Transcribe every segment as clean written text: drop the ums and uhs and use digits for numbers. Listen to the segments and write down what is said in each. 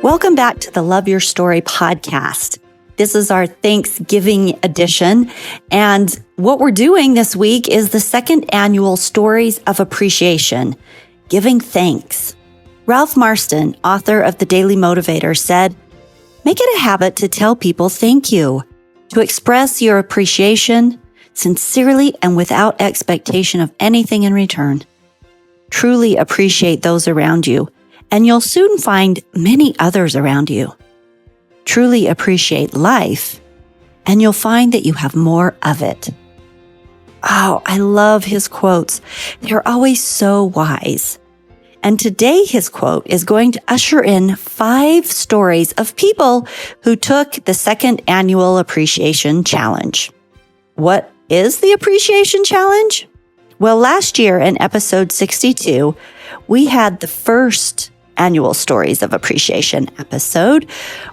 Welcome back to the Love Your Story podcast. This is our Thanksgiving edition, and what we're doing this week is the second annual Stories of Appreciation, Giving Thanks. Ralph Marston, author of the Daily Motivator, said, "Make it a habit to tell people thank you, to express your appreciation sincerely and without expectation of anything in return. Truly appreciate those around you, and you'll soon find many others around you. Truly appreciate life, and you'll find that you have more of it." Oh, I love his quotes. They're always so wise. And today his quote is going to usher in 5 stories of people who took the second annual Appreciation Challenge. What is the Appreciation Challenge? Well, last year in episode 62, we had the first annual Stories of Appreciation episode,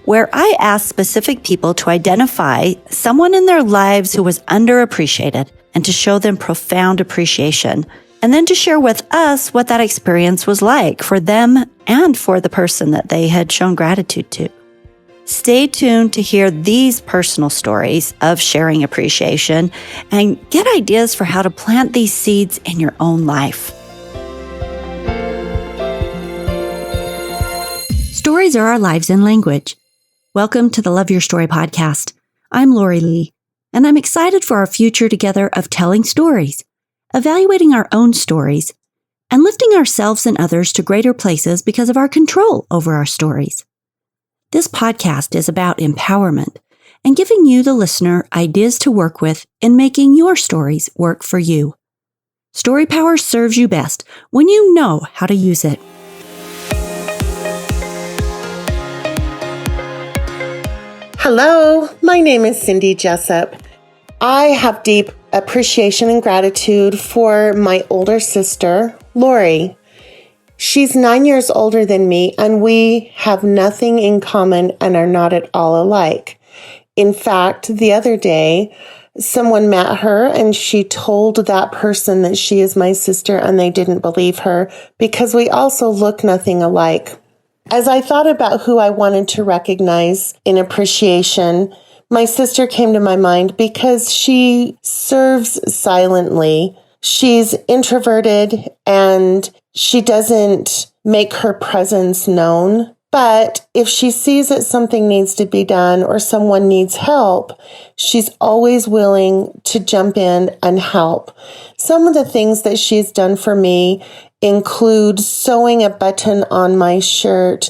where I asked specific people to identify someone in their lives who was underappreciated and to show them profound appreciation, and then to share with us what that experience was like for them and for the person that they had shown gratitude to. Stay tuned to hear these personal stories of sharing appreciation and get ideas for how to plant these seeds in your own life. Stories are our lives in language. Welcome to the Love Your Story podcast. I'm Lori Lee, and I'm excited for our future together of telling stories, evaluating our own stories, and lifting ourselves and others to greater places because of our control over our stories. This podcast is about empowerment and giving you, the listener, ideas to work with in making your stories work for you. Story power serves you best when you know how to use it. Hello, my name is Cindy Jessup. I have deep appreciation and gratitude for my older sister, Lori. She's 9 years older than me, and we have nothing in common and are not at all alike. In fact, the other day, someone met her and she told that person that she is my sister, and they didn't believe her because we also look nothing alike. As I thought about who I wanted to recognize in appreciation, my sister came to my mind because she serves silently. She's introverted and she doesn't make her presence known. But if she sees that something needs to be done or someone needs help, she's always willing to jump in and help. Some of the things that she's done for me include sewing a button on my shirt,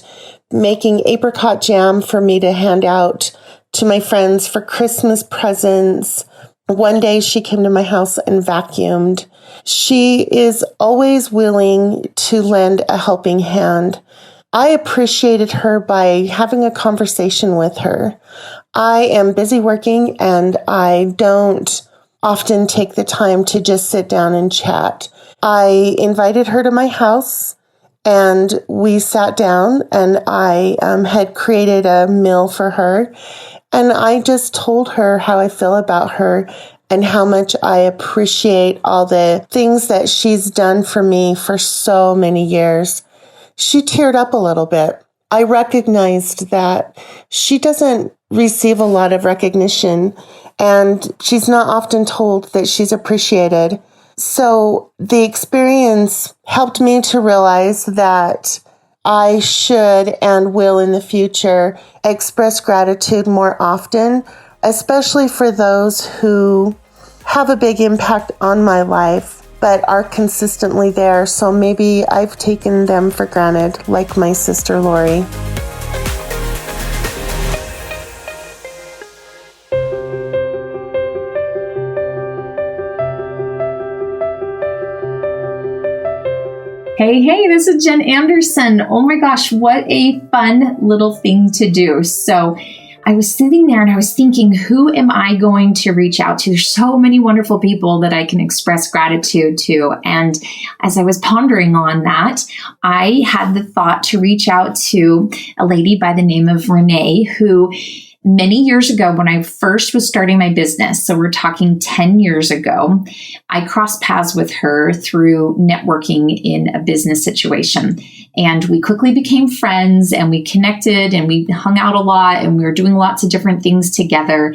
making apricot jam for me to hand out to my friends for Christmas presents. One day she came to my house and vacuumed. She is always willing to lend a helping hand. I appreciated her by having a conversation with her. I am busy working and I don't often take the time to just sit down and chat. I invited her to my house and we sat down and I had created a meal for her. And I just told her how I feel about her and how much I appreciate all the things that she's done for me for so many years. She teared up a little bit. I recognized that she doesn't receive a lot of recognition and she's not often told that she's appreciated. So the experience helped me to realize that I should and will in the future express gratitude more often, especially for those who have a big impact on my life, but are consistently there. So maybe I've taken them for granted, like my sister Lori. Hey, this is Jen Anderson. Oh my gosh, what a fun little thing to do. So I was sitting there and I was thinking, who am I going to reach out to? There's so many wonderful people that I can express gratitude to. And as I was pondering on that, I had the thought to reach out to a lady by the name of Renee, who many years ago, when I first was starting my business, so we're talking 10 years ago, I crossed paths with her through networking in a business situation. And we quickly became friends and we connected and we hung out a lot and we were doing lots of different things together.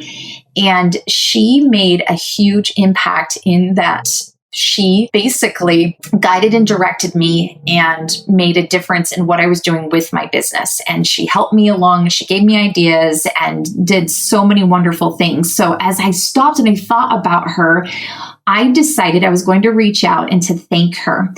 And she made a huge impact in that she basically guided and directed me and made a difference in what I was doing with my business. And she helped me along. She gave me ideas and did so many wonderful things. So as I stopped and I thought about her, I decided I was going to reach out and to thank her.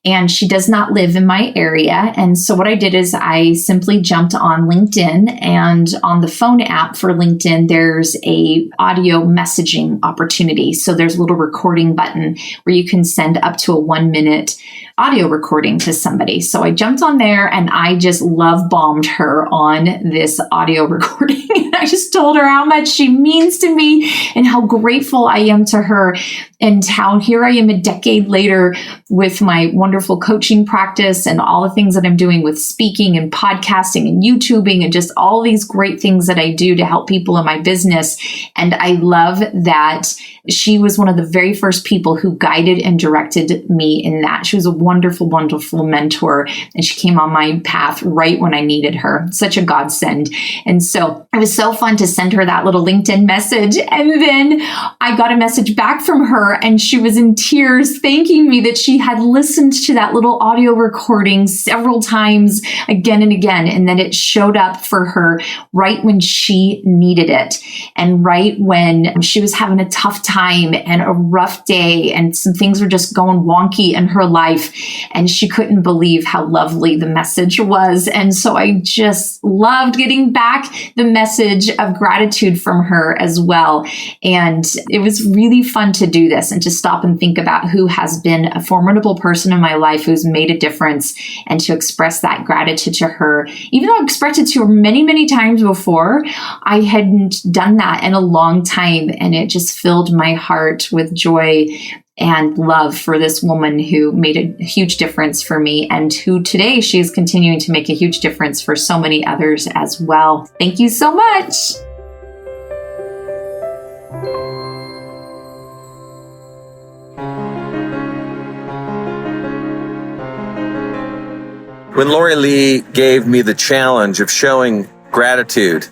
And she does not live in my area. And so what I did is I simply jumped on LinkedIn, and on the phone app for LinkedIn, there's a audio messaging opportunity. So there's a little recording button where you can send up to a 1-minute audio recording to somebody. So I jumped on there and I just love bombed her on this audio recording. I just told her how much she means to me and how grateful I am to her, and how here I am a decade later with my wonderful coaching practice and all the things that I'm doing with speaking and podcasting and YouTubing and just all these great things that I do to help people in my business. And I love that she was one of the very first people who guided and directed me in that. She was a wonderful, wonderful mentor, and she came on my path right when I needed her. Such a godsend. And so it was so fun to send her that little LinkedIn message. And then I got a message back from her, and she was in tears thanking me that she had listened to that little audio recording several times again and again, and that it showed up for her right when she needed it, and right when she was having a tough time and a rough day and some things were just going wonky in her life, and she couldn't believe how lovely the message was. And so I just loved getting back the message of gratitude from her as well. And it was really fun to do this and to stop and think about who has been a formidable person in my life who's made a difference, and to express that gratitude to her. Even though I've expressed it to her many, many times before, I hadn't done that in a long time. And it just filled my heart with joy and love for this woman who made a huge difference for me, and who today she is continuing to make a huge difference for so many others as well. Thank you so much. When Lori Lee gave me the challenge of showing gratitude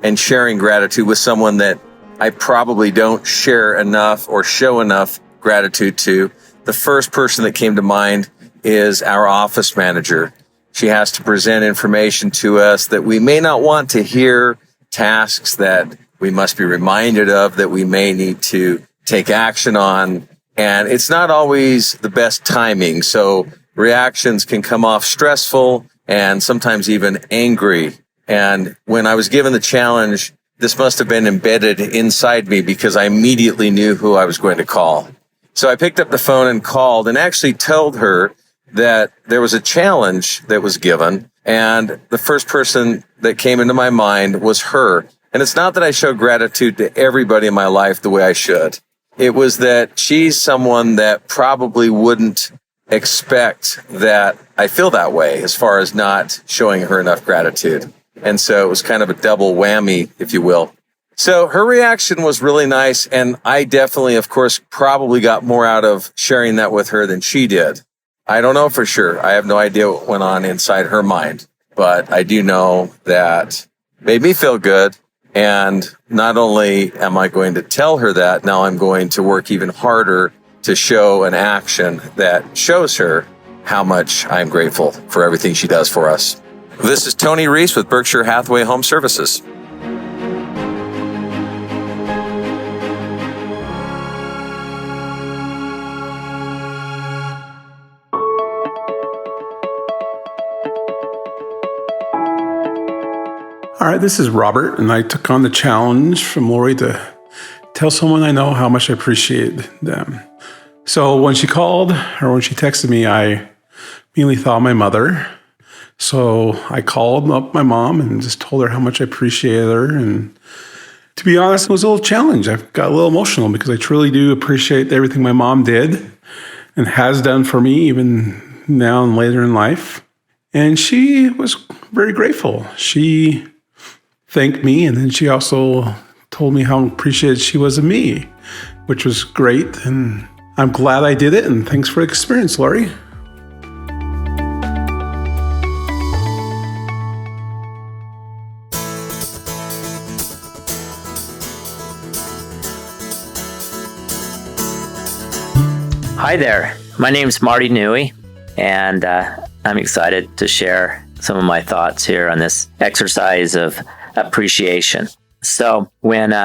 and sharing gratitude with someone that I probably don't share enough or show enough gratitude to, the first person that came to mind is our office manager. She has to present information to us that we may not want to hear, tasks that we must be reminded of, that we may need to take action on. And it's not always the best timing. So reactions can come off stressful and sometimes even angry. And when I was given the challenge, this must have been embedded inside me because I immediately knew who I was going to call. So I picked up the phone and called and actually told her that there was a challenge that was given. And the first person that came into my mind was her. And it's not that I show gratitude to everybody in my life the way I should. It was that she's someone that probably wouldn't expect that I feel that way as far as not showing her enough gratitude. And so it was kind of a double whammy, if you will. So her reaction was really nice. And I definitely, of course, probably got more out of sharing that with her than she did. I don't know for sure. I have no idea what went on inside her mind. But I do know that it made me feel good. And not only am I going to tell her that, now I'm going to work even harder to show an action that shows her how much I'm grateful for everything she does for us. This is Tony Reese with Berkshire Hathaway Home Services. All right, this is Robert, and I took on the challenge from Lori to tell someone I know how much I appreciate them. So when she called or when she texted me, I immediately thought of my mother. So I called up my mom and just told her how much I appreciated her. And to be honest, it was a little challenge. I got a little emotional because I truly do appreciate everything my mom did and has done for me, even now and later in life. And she was very grateful. She thanked me, and then she also told me how appreciated she was of me, which was great. And I'm glad I did it, and thanks for the experience, Lori. Hi there. My name's Marty Newey, and I'm excited to share some of my thoughts here on this exercise of appreciation. So when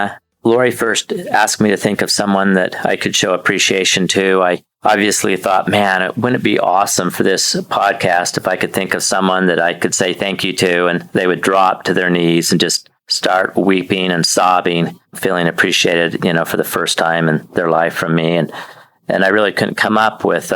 Lori first asked me to think of someone that I could show appreciation to, I obviously thought, man, wouldn't it be awesome for this podcast if I could think of someone that I could say thank you to, and they would drop to their knees and just start weeping and sobbing, feeling appreciated, for the first time in their life from me. And I really couldn't come up with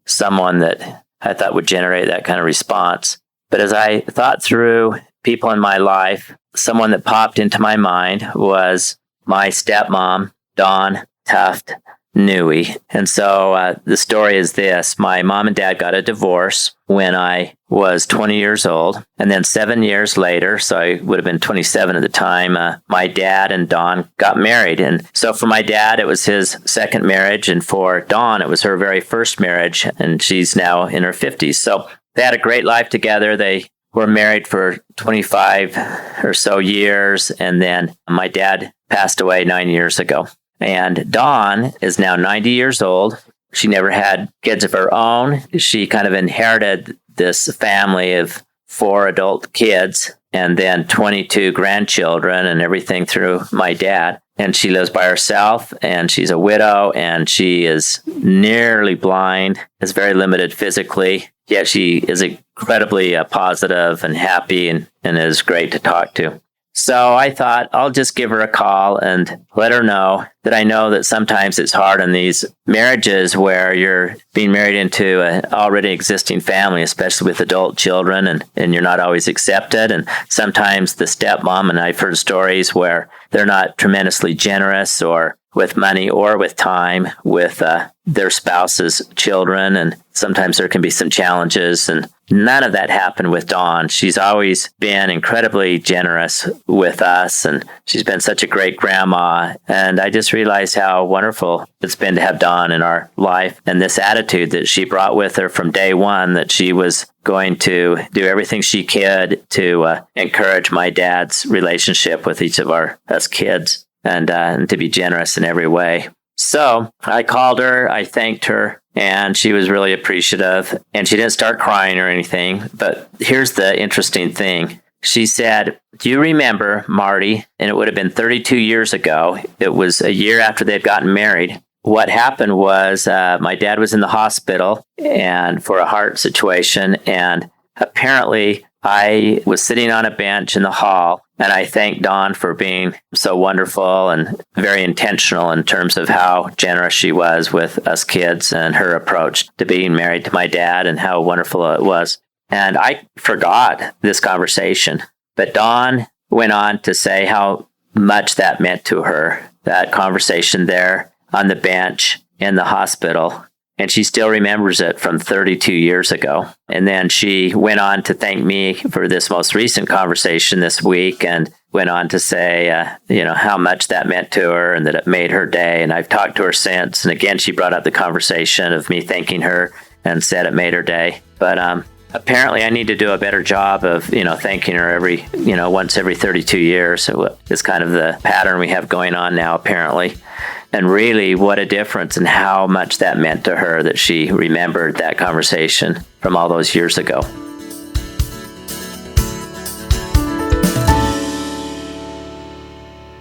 someone that I thought would generate that kind of response. But as I thought through people in my life, someone that popped into my mind was my stepmom, Dawn Tuft Newey. And so the story is this. My mom and dad got a divorce when I was 20 years old. And then 7 years later, so I would have been 27 at the time, my dad and Dawn got married. And so for my dad, it was his second marriage. And for Dawn, it was her very first marriage. And she's now in her 50s. So they had a great life together. They were married for 25 or so years. And then my dad passed away 9 years ago. And Dawn is now 90 years old. She never had kids of her own. She kind of inherited this family of 4 adult kids and then 22 grandchildren and everything through my dad. And she lives by herself, and she's a widow, and she is nearly blind, is very limited physically, yet she is incredibly positive and happy and is great to talk to. So I thought I'll just give her a call and let her know that I know that sometimes it's hard in these marriages where you're being married into an already existing family, especially with adult children, and you're not always accepted. And sometimes the stepmom, and I've heard stories where they're not tremendously generous or with money or with time with their spouse's children. And sometimes there can be some challenges, and none of that happened with Dawn. She's always been incredibly generous with us, and she's been such a great grandma. And I just realized how wonderful it's been to have Dawn in our life, and this attitude that she brought with her from day one, that she was going to do everything she could to encourage my dad's relationship with each of us kids, and to be generous in every way. So I called her, I thanked her, and she was really appreciative. And she didn't start crying or anything. But here's the interesting thing. She said, "Do you remember, Marty?" And it would have been 32 years ago. It was a year after they'd gotten married. What happened was my dad was in the hospital and for a heart situation. And apparently I was sitting on a bench in the hall, and I thanked Dawn for being so wonderful and very intentional in terms of how generous she was with us kids and her approach to being married to my dad and how wonderful it was. And I forgot this conversation, but Dawn went on to say how much that meant to her, that conversation there on the bench in the hospital. And she still remembers it from 32 years ago. And then she went on to thank me for this most recent conversation this week, and went on to say, how much that meant to her and that it made her day. And I've talked to her since. And again, she brought up the conversation of me thanking her and said it made her day. But apparently I need to do a better job of, thanking her once every 32 years. So it's kind of the pattern we have going on now, apparently. And really, what a difference and how much that meant to her that she remembered that conversation from all those years ago.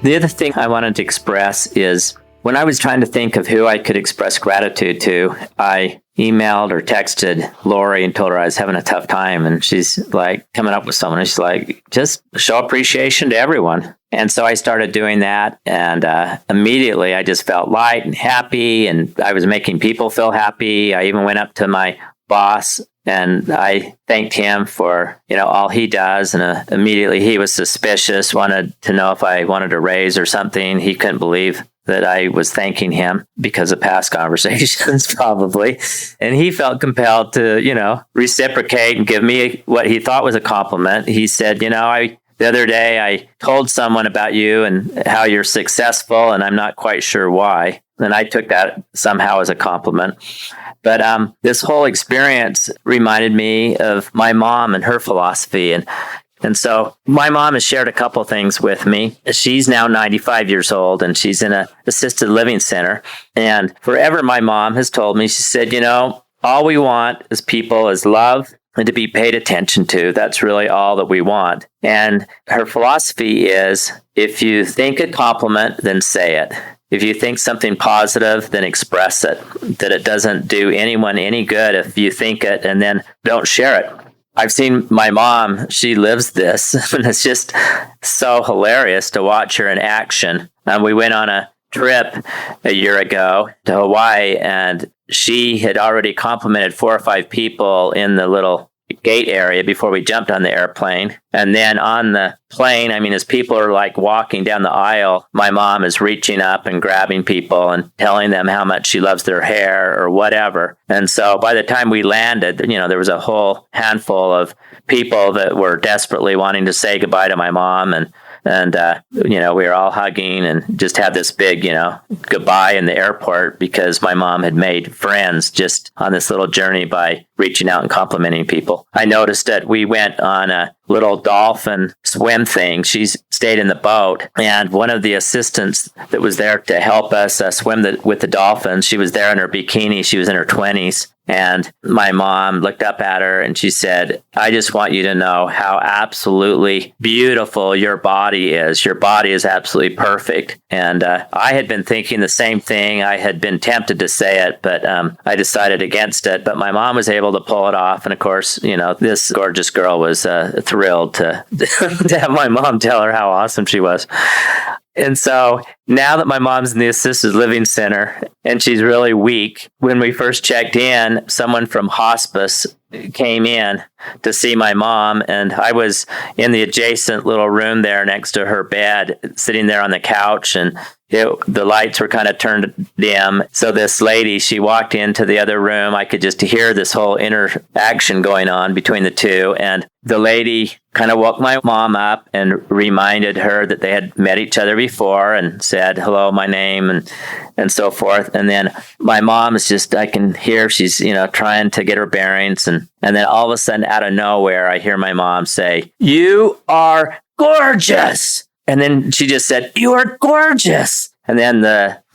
The other thing I wanted to express is when I was trying to think of who I could express gratitude to, I emailed or texted Lori and told her I was having a tough time. And she's like coming up with someone. And she's like, just show appreciation to everyone. And so I started doing that. And immediately I just felt light and happy. And I was making people feel happy. I even went up to my boss and I thanked him for, all he does. And immediately he was suspicious, wanted to know if I wanted a raise or something. He couldn't believe that I was thanking him because of past conversations, probably. And he felt compelled to, reciprocate and give me what he thought was a compliment. He said, the other day I told someone about you and how you're successful, and I'm not quite sure why. And I took that somehow as a compliment. But this whole experience reminded me of my mom and her philosophy. And And so my mom has shared a couple things with me. She's now 95 years old and she's in an assisted living center. And forever my mom has told me, she said, all we want as people is love and to be paid attention to. That's really all that we want. And her philosophy is, if you think a compliment, then say it. If you think something positive, then express it. That it doesn't do anyone any good if you think it and then don't share it. I've seen my mom, she lives this, and it's just so hilarious to watch her in action. We went on a trip a year ago to Hawaii, and she had already complimented 4 or 5 people in the little gate area before we jumped on the airplane. And then on the plane, as people are like walking down the aisle, my mom is reaching up and grabbing people and telling them how much she loves their hair or whatever. And so by the time we landed, there was a whole handful of people that were desperately wanting to say goodbye to my mom. And we were all hugging and just had this big, goodbye in the airport because my mom had made friends just on this little journey by reaching out and complimenting people. I noticed that we went on a little dolphin swim thing. She stayed in the boat, and one of the assistants that was there to help us swim with the dolphins, she was there in her bikini. She was in her 20s. And my mom looked up at her and she said, I just want you to know how absolutely beautiful your body is. Your body is absolutely perfect. And I had been thinking the same thing. I had been tempted to say it, but I decided against it. But my mom was able to pull it off. And of course, this gorgeous girl was thrilled to have my mom tell her how awesome she was. And so now that my mom's in the assisted living center and she's really weak, when we first checked in, someone from hospice came in to see my mom, and I was in the adjacent little room there next to her bed, sitting there on the couch, and the lights were kind of turned dim. So this lady, she walked into the other room. I could just hear this whole interaction going on between the two. And the lady kind of woke my mom up and reminded her that they had met each other before and said, hello, my name, and so forth. And then my mom is just, I can hear she's, trying to get her bearings. And then all of a sudden, out of nowhere, I hear my mom say, you are gorgeous. And then she just said, you are gorgeous. And then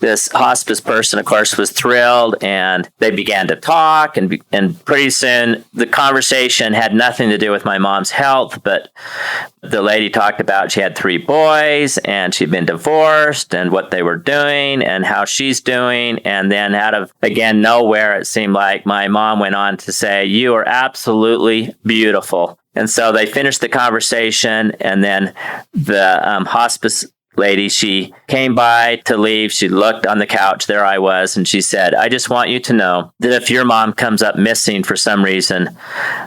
this hospice person, of course, was thrilled, and they began to talk. And pretty soon, the conversation had nothing to do with my mom's health, but the lady talked about she had 3 boys, and she'd been divorced, and what they were doing, and how she's doing. And then out of, again, nowhere, it seemed like my mom went on to say, you are absolutely beautiful. And so they finished the conversation, and then the hospice lady, she came by to leave. She looked on the couch. There I was. And she said, I just want you to know that if your mom comes up missing for some reason,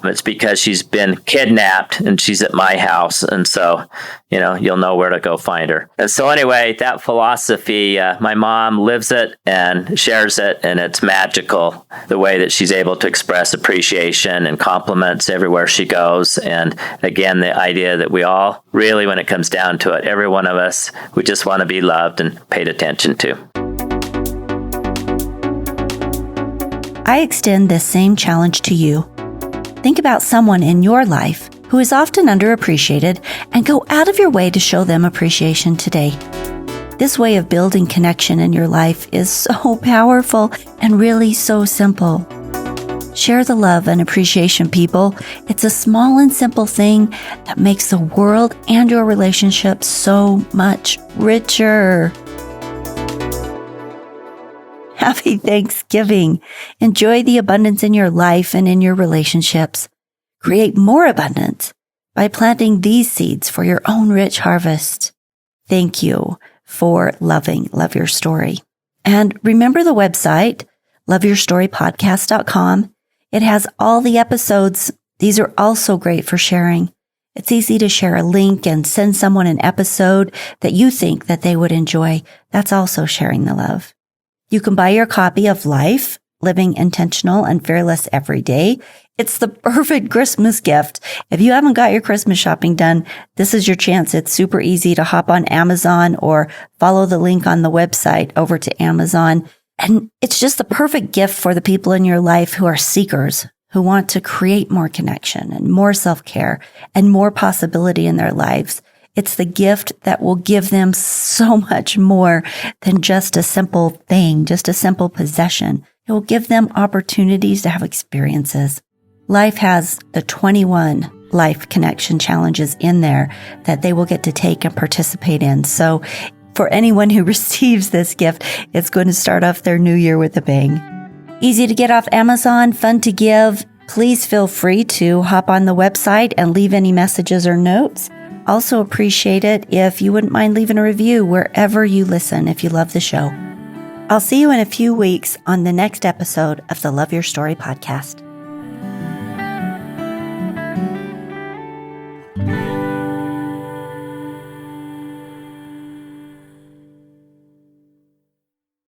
it's because she's been kidnapped and she's at my house. And so, you'll know where to go find her. And so anyway, that philosophy, my mom lives it and shares it. And it's magical the way that she's able to express appreciation and compliments everywhere she goes. And again, the idea that we all really, when it comes down to it, every one of us, we just want to be loved and paid attention to. I extend this same challenge to you. Think about someone in your life who is often underappreciated and go out of your way to show them appreciation today. This way of building connection in your life is so powerful and really so simple. Share the love and appreciation, people. It's a small and simple thing that makes the world and your relationship so much richer. Happy Thanksgiving. Enjoy the abundance in your life and in your relationships. Create more abundance by planting these seeds for your own rich harvest. Thank you for Love Your Story. And remember the website, loveyourstorypodcast.com. It has all the episodes. These are also great for sharing. It's easy to share a link and send someone an episode that you think that they would enjoy. That's also sharing the love. You can buy your copy of Life, Living Intentional and Fearless Every Day. It's the perfect Christmas gift. If you haven't got your Christmas shopping done, this is your chance. It's super easy to hop on Amazon or follow the link on the website over to Amazon. And it's just the perfect gift for the people in your life who are seekers, who want to create more connection and more self-care and more possibility in their lives. It's the gift that will give them so much more than just a simple thing, just a simple possession. It will give them opportunities to have experiences. Life has the 21 life connection challenges in there that they will get to take and participate in. So for anyone who receives this gift, it's going to start off their new year with a bang. Easy to get off Amazon, fun to give. Please feel free to hop on the website and leave any messages or notes. Also appreciate it if you wouldn't mind leaving a review wherever you listen if you love the show. I'll see you in a few weeks on the next episode of the Love Your Story podcast.